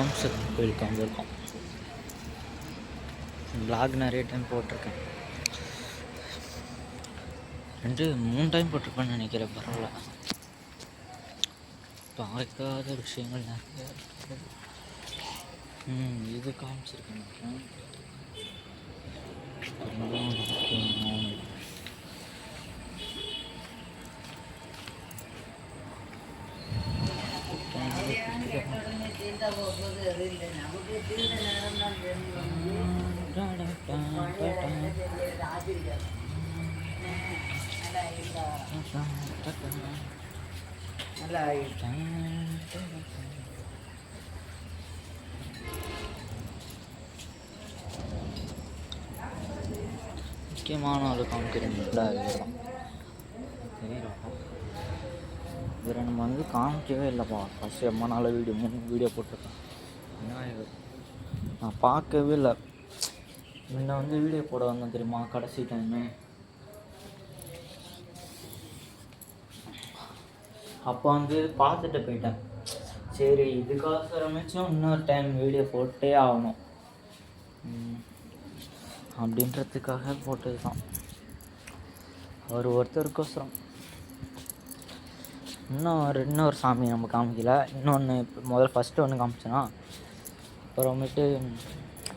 ஓம் சக்தி கோயிலுக்கு வந்திருக்கோம். பிளாக் நிறைய டைம் போட்டிருக்கேன், 2-3 டைம் போட்டிருப்பேன்னு நினைக்கிறேன். பரவாயில்ல, பார்க்காத விஷயங்கள் நிறைய இருக்குது. இது காமிச்சிருக்கேன் நினைக்கிறேன். முக்கியமான ஒரு காமிக்கிறீங்களா? இதில் நம்ம வந்து காமிக்கவே இல்லைப்பா. ஃபஸ்ட்டு ரொம்ப நாள் வீடியோ 3 வீடியோ போட்டிருக்கேன். என்ன நான் பார்க்கவே இல்லை. முன்ன வந்து வீடியோ போட வந்தேன் தெரியுமா, கடைசி டைமு. அப்போ வந்து பார்த்துட்டு போயிட்டேன். சரி, இதுக்காகரமாச்சும் இன்னொரு டைம் வீடியோ போட்டே ஆகணும் அப்படின்றதுக்காக போட்டது தான். ஒருத்தருக்கோசரம். இன்னொரு சாமி நம்ம காமிக்கல. இன்னொன்று ஃபஸ்ட்டு ஒன்று காமிச்சேன்னா, அப்புறமேட்டு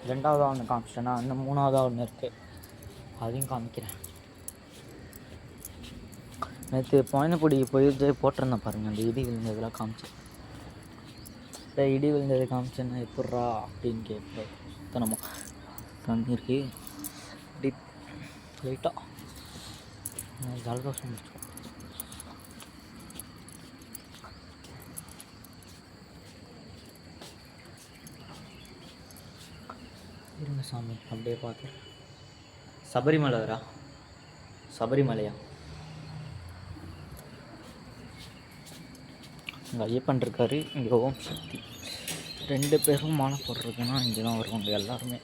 2ஆவதாக ஒன்று காமிச்சிட்டேன்னா, இன்னும் 3ஆவதாக ஒன்று இருக்குது, அதையும் காமிக்கிறேன். நேற்று பாயினப்படி போட்டிருந்தேன் பாருங்கள், அந்த இடி விழுந்ததெல்லாம் காமிச்சேன். இந்த இடி விழுந்தது காமிச்சேன்னா எப்பட்றா அப்படின்னு கேட்பேன். நம்ம தண்ணி இருக்கு டிப் லைட்டாக ஜலதோஷம் முடிச்சோம். இருங்க சாமி, அப்படியே பார்த்து. சபரிமலையா? இங்கே ஐயப்பன் இருக்காரு, இங்கே ஓம் சக்தி. 2 பேரும் மாலை போடுறதுன்னா இங்கே தான் வருவாங்க எல்லாருமே.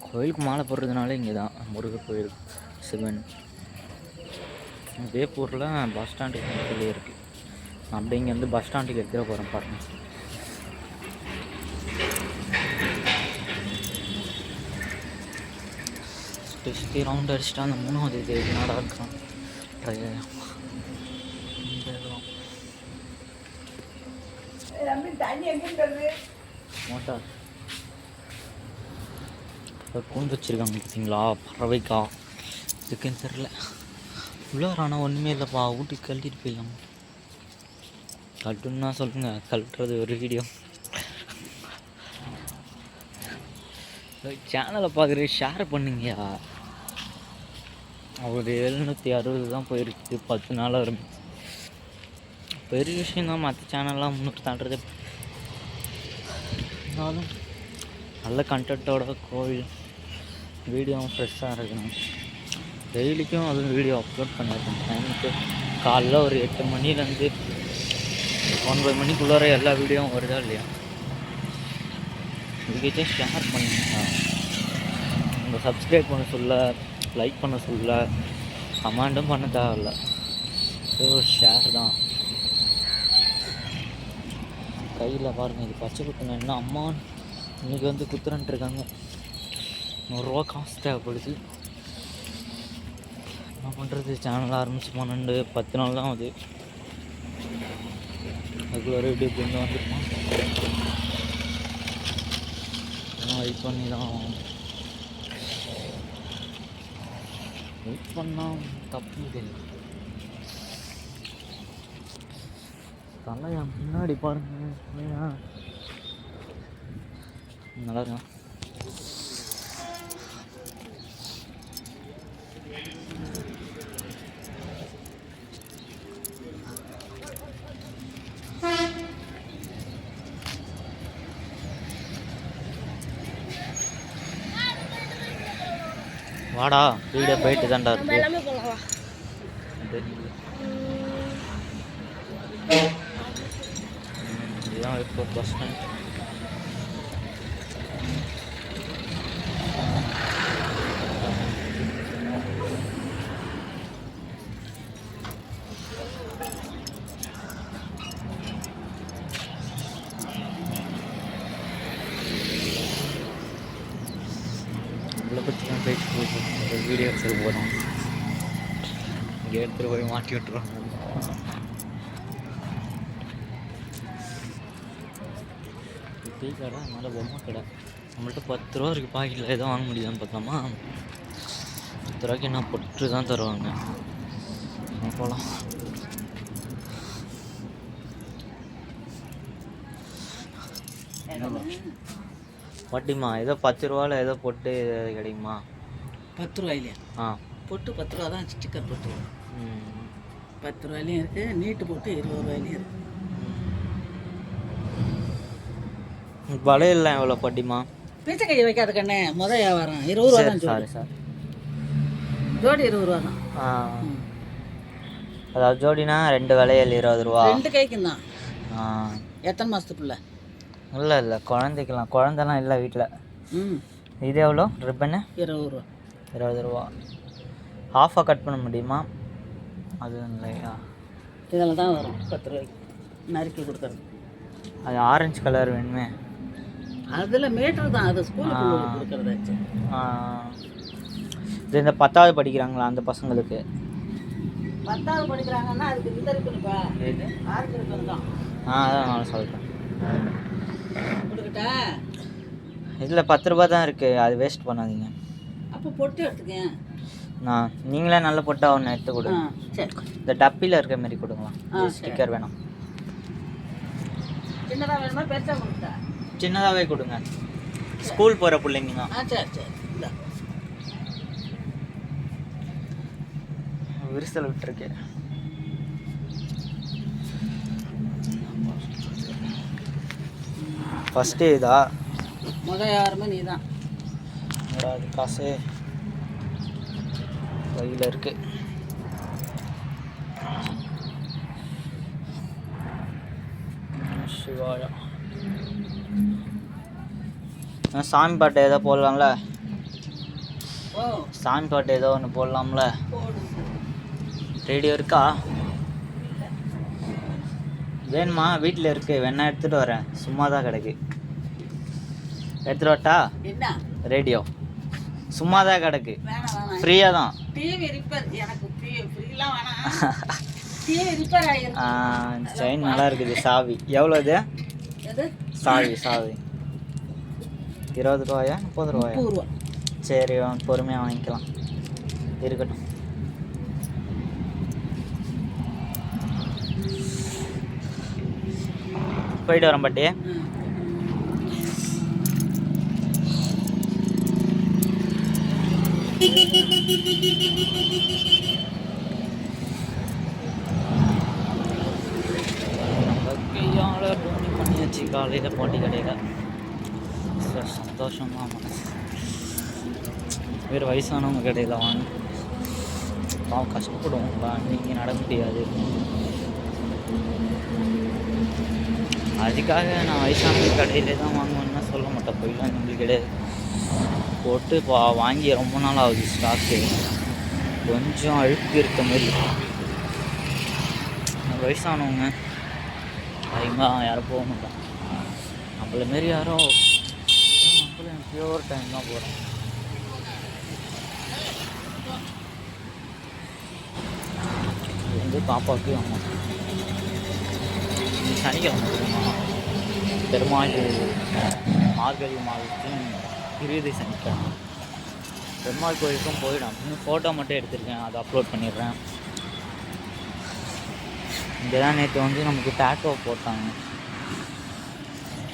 கோயிலுக்கு மாலை போடுறதுனால இங்கே தான். முருகர் கோயில், சிவன். வேப்பூரில் பஸ் ஸ்டாண்டுக்கு பக்கத்துலேயே இருக்குது. அப்படி இங்கேருந்து பஸ் ஸ்டாண்டுக்கு எடுத்துகிட்டு போகிறேன் பாருங்கள். சுற்றி ரவுண்ட் அடிச்சுட்டா அந்த 3வது இது என்னடா இருக்கான் மோட்டார் கூண்டு வச்சுருக்காங்க பார்த்தீங்களா, பறவைக்கா. இதுக்குன்னு தெரில. உள்ளார ஆனால் ஒன்றுமே இல்லைப்பா. ஊட்டிக்கு கழட்டிட்டு போயிடலாம். கழட்டுன்னா சொல்லுங்கள், கழட்டுறது ஒரு வீடியோ. சேனலை பார்க்குற ஷேர் பண்ணுங்கயா. ஒரு 760 தான் போயிருக்கு, 10 நாள் வரும். பெரிய விஷயந்தான். மற்ற சேனல்லாம் 300 தாண்டது. இருந்தாலும் நல்ல கண்டென்ட்டோட கோவில் வீடியோவும் ஃப்ரெஷ்ஷாக இருக்கணும். டெய்லிக்கும் அதுவும் வீடியோ அப்லோட் பண்ணியிருக்கேன். டைமுக்கு காலைல ஒரு 8 மணிலேருந்து 9 மணிக்குள்ளார எல்லா வீடியோவும் வருதா இல்லையா? இதுக்கிட்டே ஷேர் பண்ணுங்க. உங்கள் சப்ஸ்கிரைப் பண்ண சொல்ல, லைக் பண்ண சொல்ல, கமெண்டும் பண்ண தேவையில்ல. ஷேர் தான். கையில் பாருங்கள், இது பச்சை குத்துன என்ன அம்மா இன்றைக்கி வந்து குத்துறன்ட்டு இருக்காங்க. 100 ரூபா காசு தேவைப்படுது. என்ன பண்ணுறது? சேனல் ஆரம்பிச்சு 10 நாள் தான் ஆகுது. அதுக்குள்ள வீடியோ கொண்டு வந்துருக்கோம். வெயிட் பண்ணி தான் வெயிட் பண்ணால் தப்பு தெரியும். தலையா முன்னாடி பாருங்க, நல்லா இருக்கா? வாடா, வீடியோ போயிட்டு தான்டா இருக்கு. இதுதான் ஏர்போர்ட் பஸ் ஸ்டாண்ட். பற்றி தான் பேசிட்டு இருக்கோம். ஒரு வீடியோ எடுத்து போகிறோம். இங்கே எடுத்துகிட்டு போய் மாட்டி விட்டுருவாங்க. டீ கடை, அதனால பொம்மை கடை. நம்மள்ட்ட 10 ரூபா இருக்குது பாக்கெட்டில். எதுவும் வாங்க முடியுதான்னு பார்த்தோமா, 10 ரூபாய்க்கு என்ன பொட்டு தான் தருவாங்க. போகலாம். பாட்டிம்மா ஏதோ 10 ரூபாவில் ஏதோ பொட்டு கிடைக்குமா? 10 ரூபாயிலையா? பொட்டு 10 ரூபா தான். ஸ்டிக்கர் பொட்டு 10 ரூபாயிலையும் இருக்குது, நீட்டு போட்டு 20 ரூபாயிலையும் இருக்குது. வளையல்லாம் எவ்வளோ பாட்டிம்மா? பீச்சை கையை வைக்காத கண்ணே, முதல் வியாபாரம் 20 ரூபா தான். சாரி சார், ஜோடி 20 ரூபா தான். அதாவது ஜோடினா 2 வளையல் 20 ரூபா. 2 கைக்கும் தான். எத்தனை மாதத்துக்குள்ள? இல்லை குழந்தைக்கலாம், குழந்தைலாம் இல்லை வீட்டில். இது எவ்வளோ ரிப்பனு? 20 ரூபா. 20 ரூபா. ஹாஃபாக கட் பண்ண முடியுமா? அது இல்லையா? இதில் தான் வரும் 10 ரூபாய்க்கு நறுக்கி கொடுக்குறது. அது ஆரஞ்சு கலர் வேணுமே. அதில் மீட்டர் தான், அது ஸ்கூலுக்கு கொடுக்குறதாச்சு. இது இந்த 10வது படிக்கிறாங்களா அந்த பசங்களுக்கு? 10வது படிக்கிறாங்கன்னா அதுக்கு இந்த இருக்குப்பா, ஆரஞ்சு ரிப்பன் தான். அதான் நான் சொல்கிறேன். கொடுக்கட்டா? இதில் 10 ரூபா தான் இருக்குது, அது வேஸ்ட் பண்ணாதீங்க. அப்போ பொட்டு எடுத்துக்கேன். நீங்களே நல்ல பொட்டா ஒன்று எடுத்து கொடுங்க. சரி, இந்த டப்பியில் இருக்க மாதிரி கொடுங்களா? ஸ்டிக்கர் வேணும். சின்னதாக வேணுமா பெருசாக கொடுத்தா? சின்னதாகவே கொடுங்க, ஸ்கூல் போகிற பிள்ளைங்க தான். சரி சரி. இல்லை விரிசல் விட்டுருக்கு. ஃபஸ்ட்டு இதா? முதல் யாருமே நீ தான். அது காசு கையில் இருக்கு. சிவாயா. சாமி பாட்டு ஏதோ போடலாம்ல? சாமி பாட்டு ஏதோ ஒன்று போடலாம்ல? ரேடியோ இருக்கா? வேணுமா? வீட்டில் இருக்கு, வேணா எடுத்துகிட்டு வரேன். சும்மா தான் கிடக்கு. எடுத்துகிட்டு வரட்டா? ரேடியோ சும்மா தான் கிடக்கு, ஃப்ரீயாக தான். செயின் நல்லா இருக்குது. சாவி எவ்வளோ இது? சாவி 20 ரூபாயா 30 ரூபாயா? சரி, பொறுமையாக வாங்கிக்கலாம், இருக்கட்டும். போயிட்டு வரேன் பாட்டி. கையால் போனி பண்ணியாச்சு காலையில் பாட்டி கடையில். சந்தோஷமாக மனசு. வேறு வயசானவங்க கடையில் வாங்க பாவம் கஷ்டப்படுவோங்களா, நீங்கள் நட முடியாது. அதுக்காக நான் வயசானவங்க கடையிலே தான் வாங்குவேன்னா சொல்ல மாட்டேன். போயிடலாம் நம்மளுக்கு கிடையாது. போட்டு வாங்கி ரொம்ப நாள் ஆகுது. ஸ்டாக்கு கொஞ்சம் அழுக்கு இருக்க மாதிரி. வயசானவங்க அதிகமாக யாரும் போக மாட்டாங்க. நம்மள மாரி யாரோ, நம்மளும் பியூர் டைம் தான் போகிறோம். இது வந்து பாப்பாவுக்கு அம்மா சனிக்கிழமை பெருமாள் மார்கழி மாதத்தின் இறுதி சனிக்கிழமை பெருமாள் கோயிலுக்கும் போயிடும். இன்னும் ஃபோட்டோ மட்டும் எடுத்துருக்கேன், அதை அப்லோட் பண்ணிடுறேன். இங்கே தான் நேற்று வந்து நமக்கு டேட்டோ போட்டாங்க.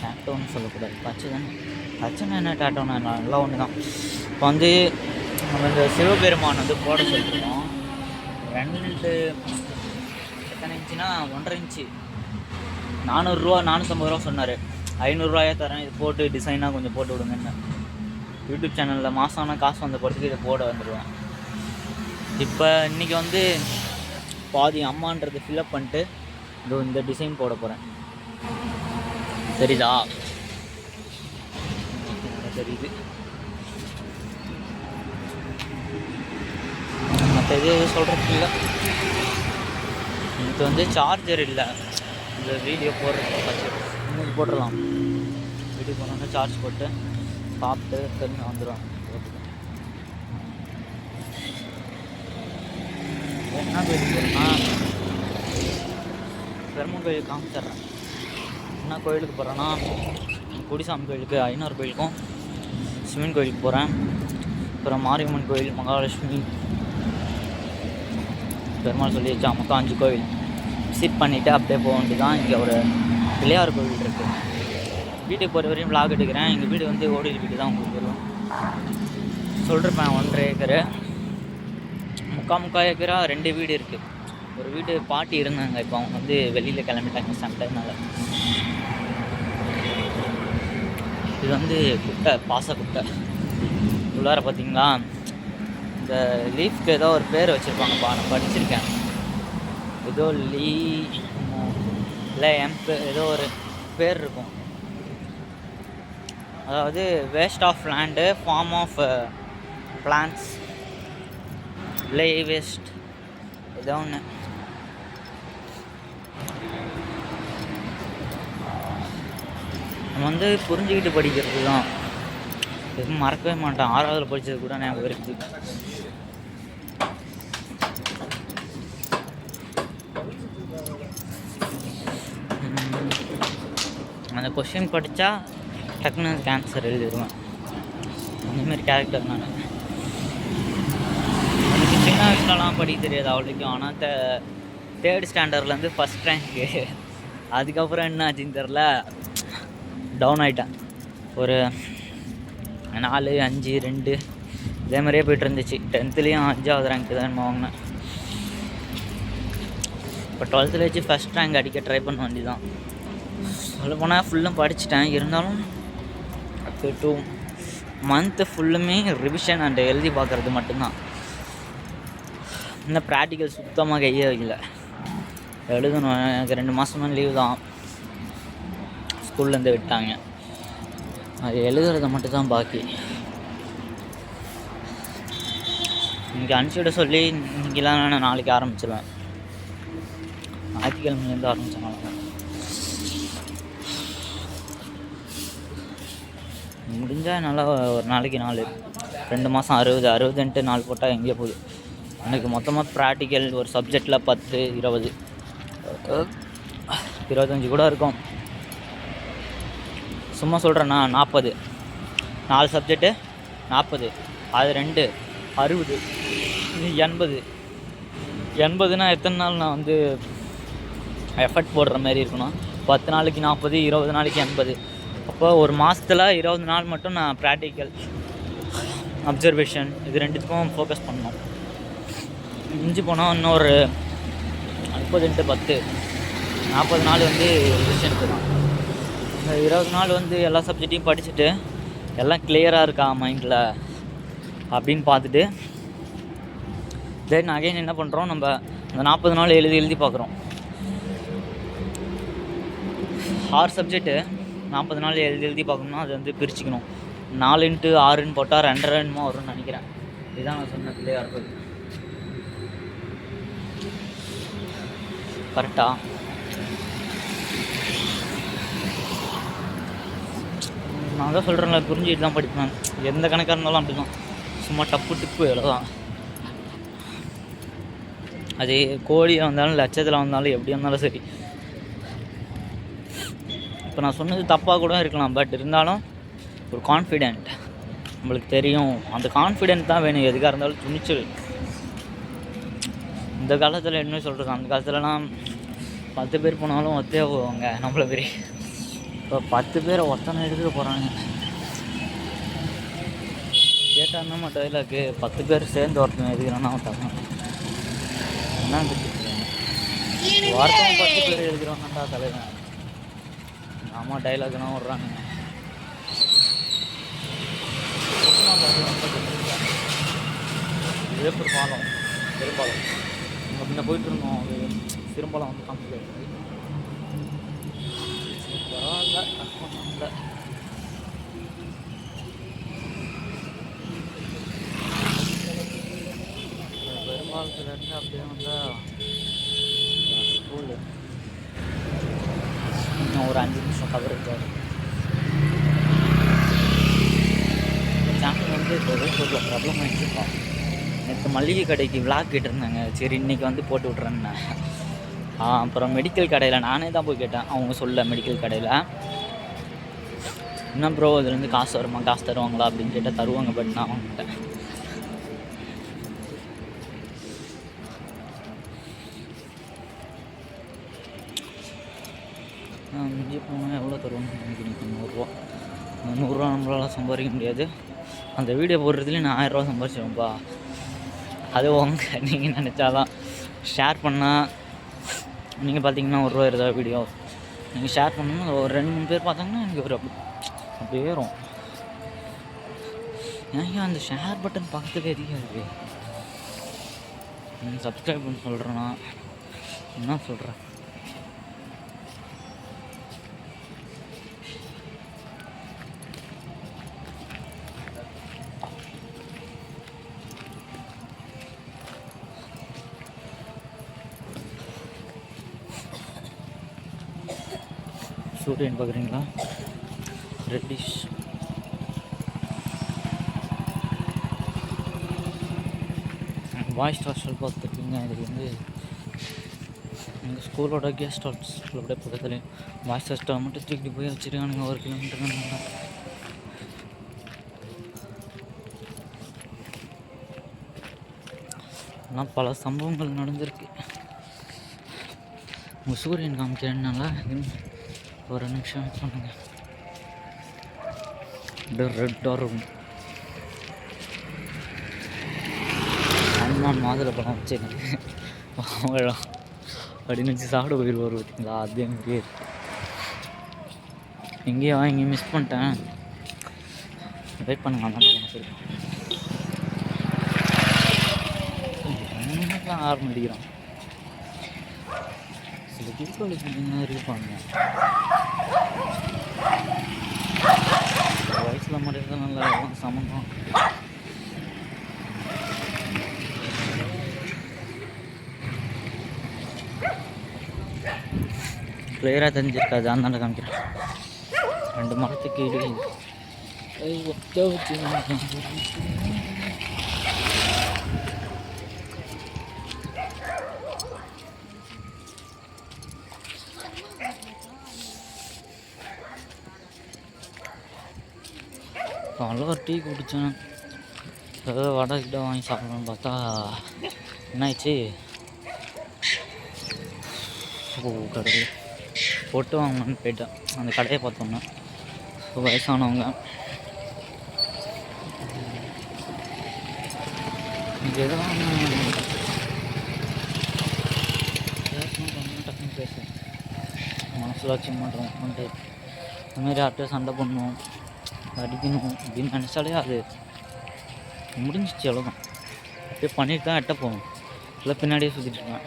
டேட்டோன்னு சொல்லக்கூடாது, பச்சை தானே. பச்சைன்னா என்ன, டேட்டோன்னா நல்லா ஒன்று தான். இப்போ வந்து நம்ம இந்த சிவபெருமான் வந்து போட சொல்லியிருக்கோம். 2 எத்தனை இன்ச்சுனா 1.5 இன்ச்சு 400 ரூபா 450 ரூபா சொன்னார். 500 ரூபாயே தரேன், இது போட்டு டிசைனாக கொஞ்சம் போட்டு விடுங்கன்னு. யூடியூப் சேனலில் மாதம் ஆனால் காசு வந்த படத்துக்கு இதை போட வந்துடுவேன். இப்போ இன்றைக்கி வந்து பாதி அம்மான்றது ஃபில்அப் பண்ணிட்டு இந்த டிசைன் போட போகிறேன். சரிதா? தெரியுது. மற்ற எது சொல்கிறதுக்கு இல்லை. எனக்கு வந்து சார்ஜர் இல்லை, இந்த வீடியோ போடுறது இன்னைக்கு போட்டுடலாம். வீடியோ போனோன்னா சார்ஜ் போட்டு சாப்பிட்டு திரும்பி வந்துடுவாங்க. என்ன கோயிலுக்கு போகிறேன்னா பெருமாள் கோயிலுக்கு காமிச்சிட்றேன். என்ன கோயிலுக்கு போகிறேன்னா குடிசாமி கோயிலுக்கு, ஐநூறு கோயிலுக்கும், சிவன் கோயிலுக்கு போகிறேன். அப்புறம் மாரியம்மன் கோயில், மகாலட்சுமி, பெருமாள் சொல்லி வச்சா மொத்தம் 5 கோயில் விசிட் பண்ணிவிட்டு அப்படியே போக வேண்டியதான். இங்கே ஒரு பிள்ளையார் கோவில் இருக்குது. வீட்டுக்கு போகிற வரையும் விளாக் எடுக்கிறேன். எங்கள் வீடு வந்து ஓடியில் வீடு தான் உங்களுக்கு வரும் சொல்லிருப்பேன். 1.5 ஏக்கரு, முக்கால் ஏக்கரா 2 வீடு இருக்குது. ஒரு வீடு பாட்டி இருந்தாங்க, இப்போ அவங்க வந்து வெளியில் கிளம்பிட்டாங்க சண்டைனால. இது வந்து குட்டை, பாசக்குட்டை. உள்ளார பார்த்தீங்களா, இந்த லீஃப்க்கு ஏதோ ஒரு பேர் வச்சுருப்பாங்கப்பா, நான் படிச்சிருக்கேன். ஏதோ இல்லை எம்பு ஏதோ ஒரு பேர் இருக்கும். அதாவது waste of land, form of plants, lay waste ஏதோ ஒன்று. நம்ம வந்து புரிஞ்சுக்கிட்டு படிக்கிறது தான், எதுவும் மறக்கவே மாட்டேன். 6ஆவதுல படித்தது கூட ஞாபகம் இருக்குது. அந்த கொஷின் படித்தா டக்குன்னு ஆன்சர் எழுதிடுவேன். அந்தமாரி கேரக்டர் நான். எனக்கு சின்ன வயசுலலாம் படிக்க தெரியாது அவ்வளோக்கும். ஆனால் 3rd ஸ்டாண்டர்ட்லேருந்து ஃபஸ்ட் ரேங்க்கு. அதுக்கப்புறம் என்ன ஆச்சுன்னு தெரில, டவுன் ஆகிட்டேன். ஒரு 4, 5, 2 இதே மாதிரியே போய்ட்டு இருந்துச்சு. 10th 5ஆவது ரேங்க்கு தான் வாங்கினேன். இப்போ 12th வச்சு ஃபஸ்ட் ரேங்க் அடிக்க ட்ரை பண்ண வேண்டியதான். சொல்ல போனால் ஃபுல்லும் படிச்சுட்டேன். இருந்தாலும் 2 மந்த்து ஃபுல்லுமே ரிவிஷன் அண்ட் எழுதி பார்க்குறது மட்டும்தான். இன்னும் ப்ராக்டிக்கல் சுத்தமாக கையே வைக்கல. எழுதணும். எனக்கு 2 மாதமாக லீவு தான், ஸ்கூல்லேருந்து விட்டாங்க. அது எழுதுறத மட்டும்தான் பாக்கி. இன்றைக்கி அனுப்பிச்சுட சொல்லி இன்றைக்கெலாம் நான் நாளைக்கு ஆரம்பிச்சிடுவேன். ஞாயிற்றுக்கிழமையிலேருந்து ஆரம்பித்தாங்க. முடிஞ்சால் நல்லா ஒரு நாளைக்கு 4, 2 மாதம் 60 நாள் போட்டால் எங்கேயோ போகுது. எனக்கு மொத்தமாக ப்ராக்டிக்கல் ஒரு சப்ஜெக்டில் 10, 20, 25 கூட இருக்கும். சும்மா சொல்கிறேன்னா 40, 4 சப்ஜெக்டு 40, அது 2 60, 80. 80னா எத்தனை நாள் நான் வந்து எஃபர்ட் போடுற மாதிரி இருக்கணும். 10 நாளைக்கு 40, 20 நாளைக்கு 80. அப்போ ஒரு மாதத்தில் 20 நாள் மட்டும் நான் ப்ராக்டிக்கல், அப்சர்வேஷன் இது 2த்துக்கும் ஃபோக்கஸ் பண்ணணும். மிஞ்சி போனால் இன்னொரு 30 × 10 40 நாள் வந்து ரிவிஷனுக்கு தான். இந்த 20 நாள் வந்து எல்லா சப்ஜெக்டையும் படிச்சுட்டு எல்லாம் கிளியராக இருக்கா மைண்டில் அப்படின்னு பார்த்துட்டு தென் அகைன் என்ன பண்ணுறோம், நம்ம அந்த 40 நாள் எழுதி பார்க்குறோம். 6 சப்ஜெக்ட்டு 40 நாள் எழுதி பார்க்கணும்னா அது வந்து பிரிச்சுக்கணும். 4 × 6 போட்டால் 2.5 வரும்னு நினைக்கிறேன். இதுதான் நான் சொன்ன பிள்ளையார் கோயில். கரெக்டா? நான் தான் சொல்கிறேன்ல, புரிஞ்சுட்டு தான் படிப்பேன். எந்த கணக்காக இருந்தாலும் அப்படி தான், சும்மா டிப்பு எவ்வளோதான். அது கோடியில் வந்தாலும் லட்சத்தில் வந்தாலும் எப்படி வந்தாலும் சரி. இப்போ நான் சொன்னது தப்பாக கூட இருக்கலாம், பட் இருந்தாலும் ஒரு கான்ஃபிடென்ட் நம்மளுக்கு தெரியும். அந்த கான்ஃபிடென்ட் தான் வேணும் எதுக்காக இருந்தாலும். துணிச்சல். இந்த காலத்தில் என்ன சொல்கிறது, அந்த காலத்துலலாம் 10 பேர் போனாலும் ஒத்தே போவாங்க நம்மளை பெரிய. இப்போ 10 பேரை ஒத்தனை எடுத்துக்க போகிறாங்க. கேட்டான்னா மட்டும் டைலாக்கு 10 பேர் சேர்ந்து ஒருத்தன் எழுதுகிறான்னா ஒருத்தங்க என்ன வார்த்தை 10 பேர் எழுதுகிறாங்கடா தலைவன். ஆமாம், டைலாக்னா விட்றாங்க. வேப்பூர் பாலம், பெரும்பாலம் நம்ம பின்ன போயிட்டு இருந்தோம். அது திரும்பலாம் வந்து காமிக்க பரவாயில்ல, கஷ்டம் இல்லை. பெரும்பாலத்துலேருந்து அப்படியே வந்தால் ஸ்கூலு இன்னும் ஒரு 5 நிமிஷம் கவரேஜ் ஆகும். சேனல் வந்து இப்போ வேப்பூரில் ப்ராப்ளம் ஆகிடுச்சுப்பா. நேற்று நேற்று மளிகை கடைக்கு விளாக் கேட்டிருந்தாங்க. சரி இன்றைக்கி வந்து போட்டு விட்றேன்னு. அப்புறம் மெடிக்கல் கடையில் நானே தான் போய் கேட்டேன். அவங்க சொல்ல மெடிக்கல் கடையில் என்ன ப்ரோ இதுலேருந்து காசு வருமா, காசு தருவாங்களா அப்படின்னு கேட்டால் தருவாங்க. பட் நான் வாங்கிட்டேன். மிஞ்சி போனால் எவ்வளோ தருவாங்க நினைக்கிறீங்க? 100 100 நம்மளால சம்பாதிக்க முடியாது. அந்த வீடியோ போடுறதுலேயும் நான் 1000 சம்பாதிச்சிடுவேன்ப்பா. அது உங்கள் நீங்கள் நினச்சாதான். ஷேர் பண்ணால் நீங்கள் பார்த்தீங்கன்னா 1 ரூபா ஏதாவது வீடியோ நீங்கள் ஷேர் பண்ணணும்னா ஒரு 2-3 பேர் பார்த்தாங்கன்னா எனக்கு ஒரு அப்படி ஏறும். ஏன் அந்த ஷேர் பட்டன் பக்கத்துலேயே இருக்குது. சப்ஸ்கிரைப் பண்ண சொல்கிறேன்னா என்ன சொல்கிறேன்? சூரியன் பார்க்குறீங்களா? ரெட்டிஷ். பாய்ஸ் ஹாஸ்டல் பார்த்துருக்கீங்க. இது வந்து எங்கள் ஸ்கூலோட கெஸ்ட் ஹாஸ்டல் அப்படியே பக்கத்துலேயே. பாய்ஸ் ஹாஸ்டல் மட்டும் தூக்கி போய் வச்சுருக்கானுங்க 1 கிலோமீட்டர். ஆனால் பல சம்பவங்கள் நடந்திருக்கு. உங்கள் சூரியன் காமிக்கிறேன்னால ஒரு நிமிஷம் சொன்னாங்க. ரெட்டாக இருக்கும். அம்மான் மாதுளப்பழம் வச்சுருக்கேன் அவங்களாம் அப்படின்னு வச்சு சாப்பிட போயிடுவார் பார்த்தீங்களா? அது எங்கேயே இருக்கு. எங்கேயோ இங்கே மிஸ் பண்ணிட்டேன். வெயிட் பண்ணுங்க. அம்மா போயிருக்கேன். ஒன்றுக்கெலாம் ஆரம்பம் அடிக்கிறான். சில தீபாவளி பிள்ளைங்க இருப்பாங்க. வயசில் மாதிரி நல்லா சமம். கிளியராக தெரிஞ்சிருக்காது. அந்த காமிக்கிறேன். 2 மரத்துக்கு இடி காலைல ஒரு டீ குடித்தேன். ஏதோ வடை கிட்ட வாங்கி சாப்பிடணும்னு பார்த்தா என்னாச்சு, கடவுள் போட்டு வாங்கணும்னு போயிட்டேன். அந்த கடையை பார்த்தோம்னா வயசானவங்க இங்கே எதெல்லாம் டக்குன்னு பேசுவேன். மனசில் வச்சு மாட்டோம் பண்ணிட்டு இந்தமாரி யார்கிட்ட சண்டை பண்ணணும், அடிக்கணும் அப்படின்னு நினச்சாலே அது முடிஞ்சிச்சு. அவ்வளோதான். அப்படியே பண்ணிட்டு தான் எட்ட போவோம். இல்லை பின்னாடியே சுற்றிட்டு இருக்கேன்.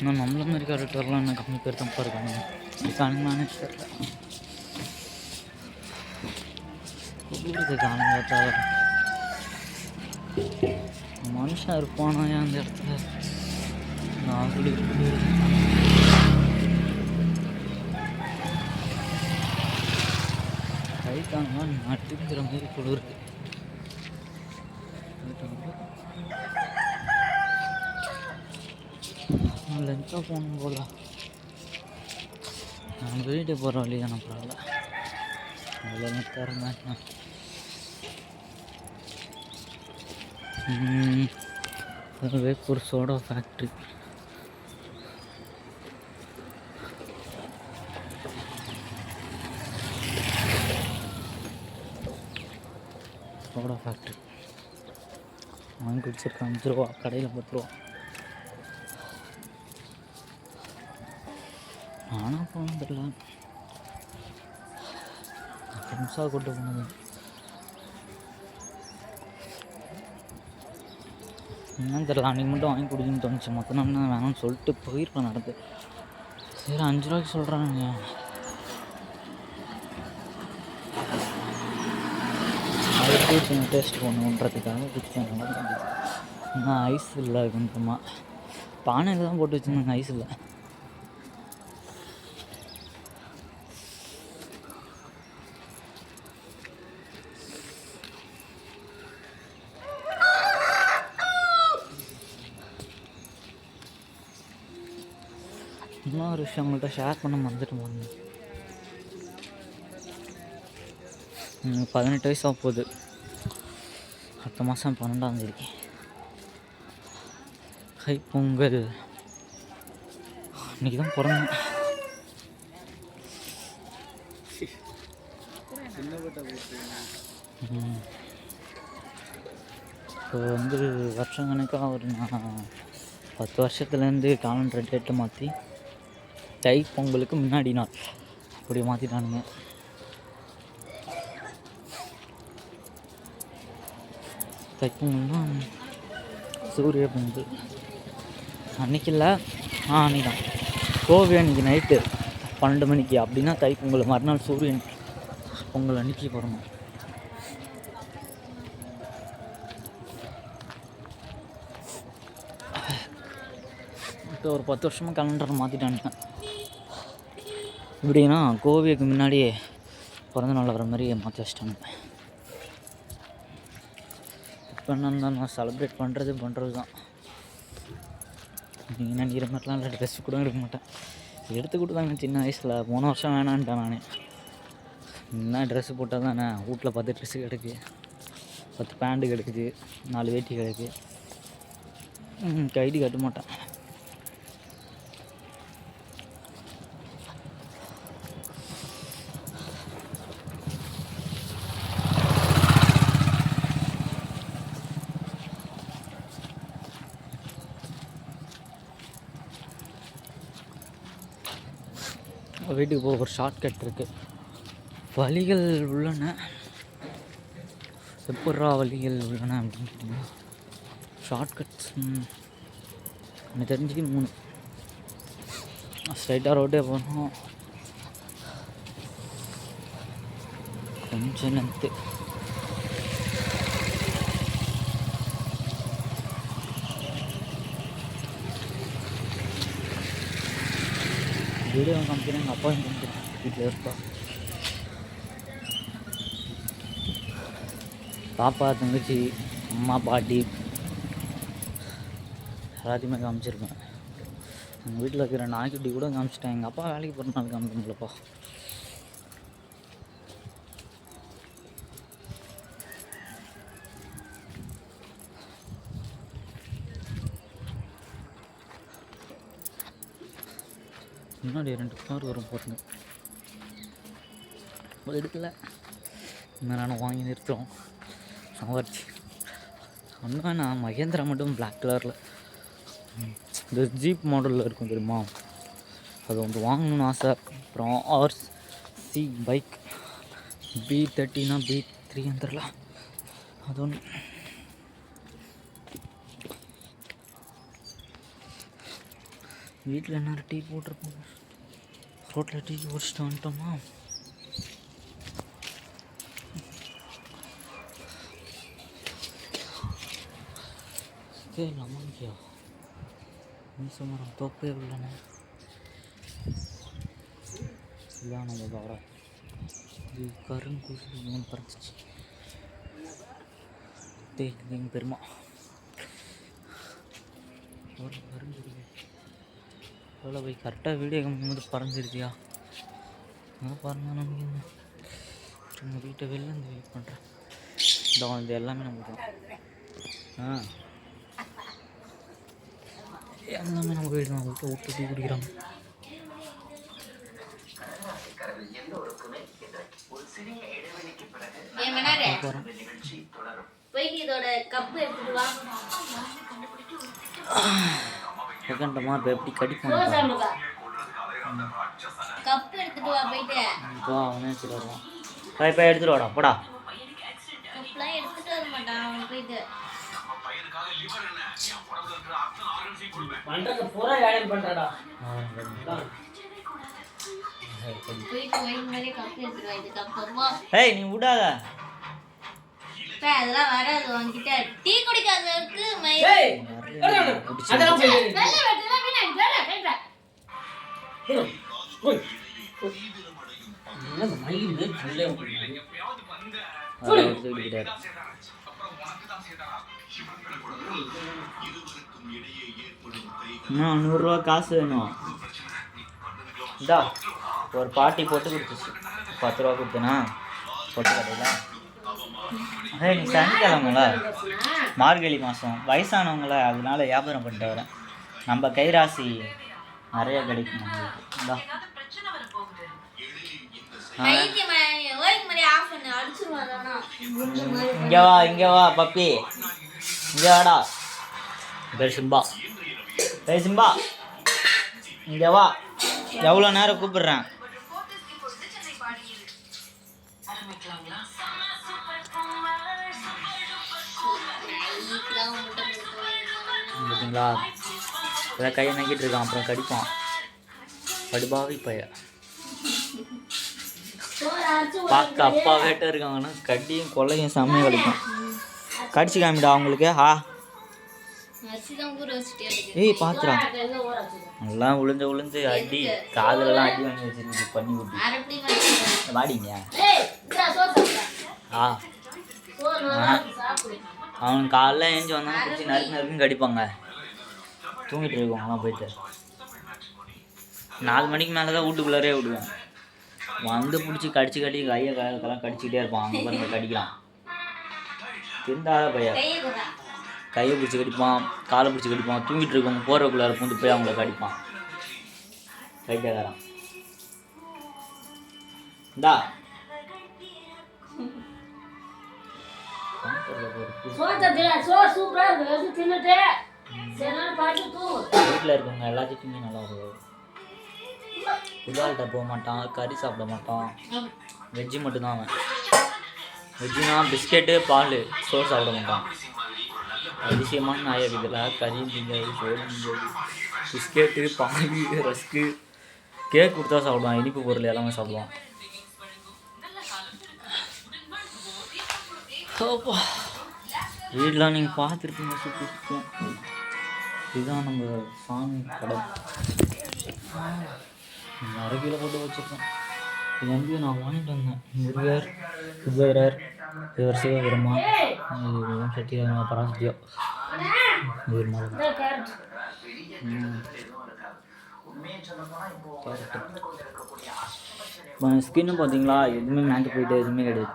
இன்னும் நம்மள மாதிரி கேரக்டர்லாம் என்ன கம்மி பேர் தப்பாக இருக்காங்க. இருக்கானுங்களானே தெரியல. குளிருக்கு காலங்காத்தால மனுஷன் இருப்பானா அந்த இடத்துல? நான் குளிக்க கை தாங்க நட்டுங்கிற மாதிரி குளிருக்கு. லென்த்தாக போகணும் போல. நான் வீட்டு போகிற வழி தானே, பரவாயில்ல. அவ்வளோ லென்த்தாக இருந்தேன். Veppur soda factory. Soda factory வாங்கி குடிச்சிருக்கேன். 5 ரூபா, கடையில் 10 ரூபா. ஆனால் போகணும் தெரியல. ஃப்ரெண்ட்ஸாக கூட்டு போனது. என்னன்னு தெரியல. அன்றைக்கி மட்டும் வாங்கி குடிக்கணும்னு தோணுச்சு. மொத்தம் நான் வேணும்னு சொல்லிட்டு போயிருப்பேன் நடந்து. சரி 5 ரூபாய்க்கு சொல்கிறாங்க. அது டேஸ்ட் பண்ணுன்றதுக்காக குடிச்சேன். ஆனால் ஐஸ் இல்லை. கொஞ்சமாக பானையில் தான் போட்டு வச்சுருந்தாங்க, ஐஸ் இல்லை. இன்னொரு விஷயம் உங்கள்கிட்ட ஷேர் பண்ண மறந்துட்டு போங்க. 18 வயசு ஆக போகுது. அடுத்த மாதம் 12ஆம் தேதி பொங்கல். இன்றைக்கி தான் பிறந்தேன். இப்போ வருஷக்கணக்காக நான் 10 வருஷத்துலேருந்து காலண்டர் டேட்டை மாற்றி பொங்கலுக்கு முன்னாடி நாள் அப்படி மாற்றிட்டானுங்க. தைப்பொங்கல்னா சூரிய பொங்கல் அன்றைக்கி இல்லை, அன்றைக்கி தான் கோவை அன்றைக்கி நைட்டு 12 மணிக்கு. அப்படின்னா தைப்பொங்கல் மறுநாள் சூரியன் பொங்கல் அன்றைக்கி பிறந்தோம். இப்போ ஒரு 10 வருஷமாக கலண்டரை மாற்றிட்டானுங்க. இப்படின்னா கோவிலுக்கு முன்னாடியே பிறந்த நாள் வர மாதிரி மாற்றி வச்சிட்டாங்க. இப்போ என்னன்னா நான் செலிப்ரேட் பண்ணுறது தான். நீங்கள் நினைக்கிற மாதிரிலாம் இல்லை, ட்ரெஸ்ஸு கூட எடுக்க மாட்டேன். எடுத்து கொடுத்தாங்க சின்ன வயசில். போன வருஷம் வேணான்ட்டேன் நான். என்ன ட்ரெஸ்ஸு போட்டால் தானே வீட்டில் 10 ட்ரெஸ்ஸு கிடக்கு, 10 பேண்ட்டு கிடக்குது, 4 வேட்டி கிடக்கு. கைடி கட்ட மாட்டேன். வீட்டுக்கு போக ஒரு ஷார்ட்கட் இருக்குது. வழிகள் உள்ளன. எப்பட்றா வழிகள் உள்ளன அப்படின்னு கேட்டிங்கன்னா, ஷார்ட்கட்ஸ் எனக்கு தெரிஞ்சுக்கு 3. ஸ்ட்ரைட்டாக ரோட்டே போகணும், கொஞ்சம் லென்த்து. வீடியோ காமிக்கிறேன். எங்கள் அப்பா வீட்டில் இருப்பா. பாப்பா, தங்கச்சி, அம்மா, பாட்டி எல்லாத்தையுமே காமிச்சிருப்பேன். எங்கள் வீட்டில் இருக்கிற நாய்க்குட்டி கூட காமிச்சிட்டேன். எங்கள் அப்பா வேலைக்கு போகிறனால காமிக்க முடியலப்பா. முன்னாடி 2 கார் வரும் போட்டுங்க, எடுக்கல. நானும் வாங்கி நிறுத்துகிறோம். சமாளிச்சு ஒன்றும் நான் மகேந்திரா மட்டும் பிளாக் கலரில் இந்த ஜீப் மாடலில் இருக்கும் தெரியுமா, அது வந்து வாங்கணும்னு ஆசை. அப்புறம் RC பைக் B30னா B300 அது ஒன்று. வீட்டில் என்ன டீ போட்டிருப்போம், ரோட்டில் டீ குடிச்சிட்டு வந்துட்டோமா. லமன்கியா மீசமரம் தோப்பே உள்ளன. இதான் நம்ம வர இது கருங்குருவி மீன் பறந்துச்சு. எங்கள் பெருமா ஒரு கருங்குருவி எவ்வளோ போய் கரெக்டாக வீடியோ காமிக்கும்போது பறந்துருச்சியா. நான் பாருங்க, நமக்கு உங்கள் வீட்டை வெளில இருந்து வெயிட் பண்ணுறேன். இது எல்லாமே நமக்கு தான். எல்லாமே நம்ம வீடு தான். வீட்டை விட்டு டீ குடிக்கிறாங்க. செகண்டமா இப்போ எப்படி கடிப்பாங்க அவனே எடுத்துட்டு வருவான். இப்போ எடுத்துட்டு வாடா போடா. ஏய் நீ விடாத. அதெல்லாம் வராது உன்கிட்ட. டீ குடிக்காதவருக்கு இன்னும் 100 ரூபா காசு வேணும். இந்தா ஒரு பாட்டி போட்டு கொடுத்துச்சு 10 ரூபா கொடுத்தேனா பொட்டு கடையில். அதே நீ சனிக்கிழமைல மார்கழி மாதம் வயசானவங்கள அதனால வியாபாரம் பண்ணிட்டு வரேன். நம்ம கைராசி நிறைய கிடைக்கும் நம்மளுக்கு. இந்தா இங்கே வா பப்பி, இங்கே வாடா. பேர் சிம்பா. சிம்பா இங்கே வா, எவ்வளோ நேரம் கூப்பிடுறேன். பார்த்தீங்களா, இதை கையை நக்கிட்டு இருக்கான், அப்புறம் கடிப்பான். கடுபாவி பைய பார்க்க அப்பா வேட்ட இருக்காங்கன்னா கடியும் கொள்ளையும் செம்மையை கடிக்கும். கடிச்சு காமிடா அவங்களுக்கு. ஏய் பாத்துடா, நல்லா உளுந்து அடி காதலெல்லாம் அடி வாங்கி வச்சிருந்து பண்ணி விட்டு வாடிங்க. அவன் காலைல ஏஞ்சி வந்தாலும் பிடிச்சி நறுக்குன்னு கடிப்பாங்க. தூங்கிட்டு இருக்கவங்களாம் போயிட்டு 4 மணிக்கு மேலே தான் வீட்டுக்குள்ளாரே விடுவேன். வந்து பிடிச்சி கடிச்சு கையை காலக்கெல்லாம் கடிச்சிக்கிட்டே இருப்பான். அவங்க பாருங்க கடிக்கிறான், திருந்தாத பையன். கையை பிடிச்சி கடிப்பான், காலை பிடிச்சி கடிப்பான். தூங்கிட்டு இருக்கவங்க போகிறக்குள்ளார பூந்து போய் அவங்கள கடிப்பான். கைக்காரன் இந்தா வீட்டில் இருக்கவங்க எல்லாத்துக்குமே நல்லா இருக்கும். புதால்கிட்ட போக மாட்டான், கறி சாப்பிட மாட்டான், வெஜ்ஜு மட்டும்தான் அவன். வெஜ்ஜுனா பிஸ்கெட்டு பால் சோறு சாப்பிட மாட்டான். அதிசயமான நாயை இதில் கறி திங்காது, சோறு திங்காது, பிஸ்கெட்டு பால் ரஸ்க்கு கேக் கொடுத்தா சாப்பிடுவான். இனிப்பு பொருள் எல்லாமே சாப்பிடுவான். வீடெலாம் நீங்கள் பார்த்துருப்பீங்க சுற்றி சுற்றும். இதுதான் நம்ம சாமி படம். 1/2 கிலோ போட்டு வச்சுருக்கேன். இது வந்து நான் வாங்கிட்டு வந்தேன். முருகர், குபேரர், இவர் சிவபெருமா, ஓம் சக்தி பராசக்தியோ ஒரு மரம். ஸ்கின்னு பார்த்தீங்களா, எதுவுமே மேய்க்க போயிட்டு எதுவுமே கிடையாது.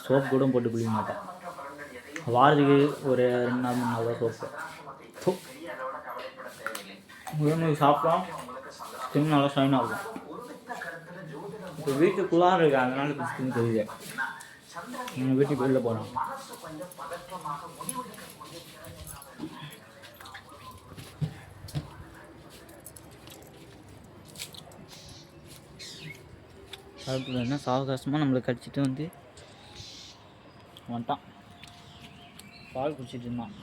சோப்பு கூட போட்டு குளிக்க மாட்டேன். வாரத்துக்கு ஒரு 2 நாள் 3 நாள் தான் சோப்பு. உடம்புக்கு சாப்பிட்டோம், ஸ்கின் நல்லா ஷைன் ஆகும். இப்போ வீட்டுக்குள்ளார இருக்கு, அதனால இப்போ ஸ்கின் தெரியுது. நீங்கள் வீட்டுக்கு வெளில போகிறோம். சாப்பிட்டு என்ன சாவகாசமாக நம்மளை கடிச்சிட்டு வந்து வந்துட்டான். பால் குடிச்சிட்டு இருந்தான்.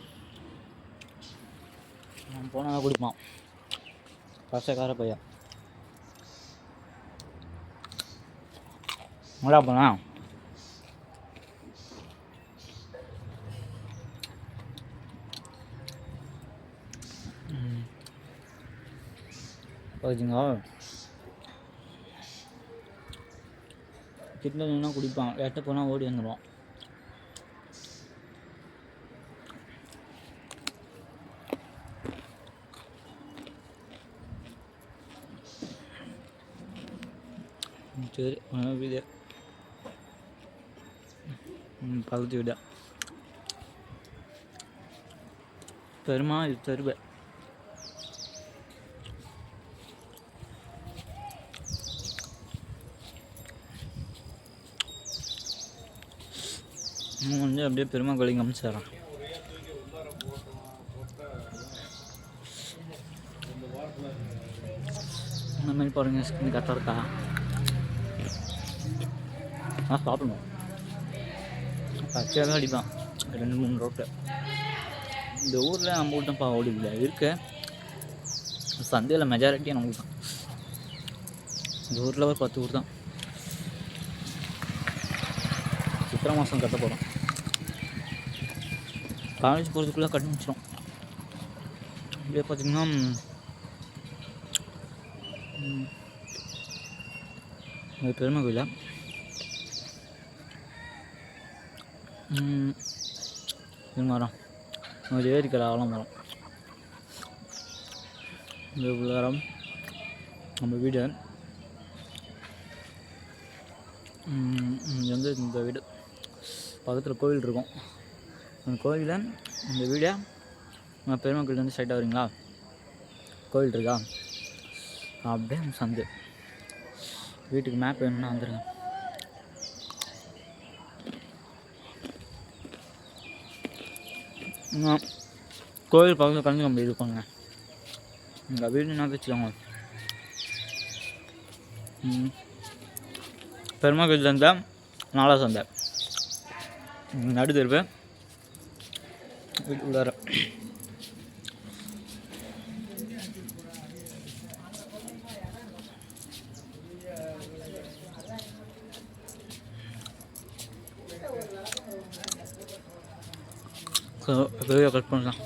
நான் போனால் குடிப்பான். கஷ்டக்கார பையன். நல்லா போனா பார்த்தீங்களா, கிட்ட நின்னா குடிப்பான், எட்ட போனால் ஓடி வந்துடுவான். சரி வீடு பக்கத்து வீடு பெருமா இது தருவேன். வந்து அப்படியே பெருமா கோழிங்க அமைச்சிடறான். இந்த மாதிரி பாருங்க, ஸ்கின் கரெக்டாக இருக்கா? சாப்பிடணும். பச்சையாக தான் அடிப்பான் 2-3 ரோட்டை. இந்த ஊரில் நம்ம ஊர் தான்ப்பா ஓடிக்கல இருக்கு. சந்தையில் மெஜாரிட்டியாக நம்ம ஊர் தான். இந்த ஊரில் ஒரு 10 ஊர் தான். சித்திரை மாதம் கட்ட போகிறோம். காலேஜ் போகிறதுக்குள்ளே கட்டி முடிச்சிடும். இப்படியே பார்த்திங்கன்னா பெருமை கோயிலா இது மரம் ஒரு ஏரிக்கரை ஆலமரம். இந்த உள்ளாரம் நம்ம வீடு இங்கே வந்து இந்த வீடு பக்கத்தில் கோவில் இருக்கும். அந்த கோவிலில் இந்த வீடை பெருமாள் கோயிலேருந்து ஸ்ட்ரைட்டாக வரீங்களா, கோவில் இருக்கா, அப்படியே சந்து. வீட்டுக்கு மேப் வேணும்னா வந்துடுங்க. கோவில் பக்கத்தில் கலந்து நம்ம இருக்கோங்க. எங்கள் வீடு என்ன வச்சுக்கோங்க, பெருமாள் கோயில் சந்தை, நாலா சந்தை, நடு தெருவு, வீட்டு உள்ளார. ஸோ வீடியோ கட் பண்ணலாம்.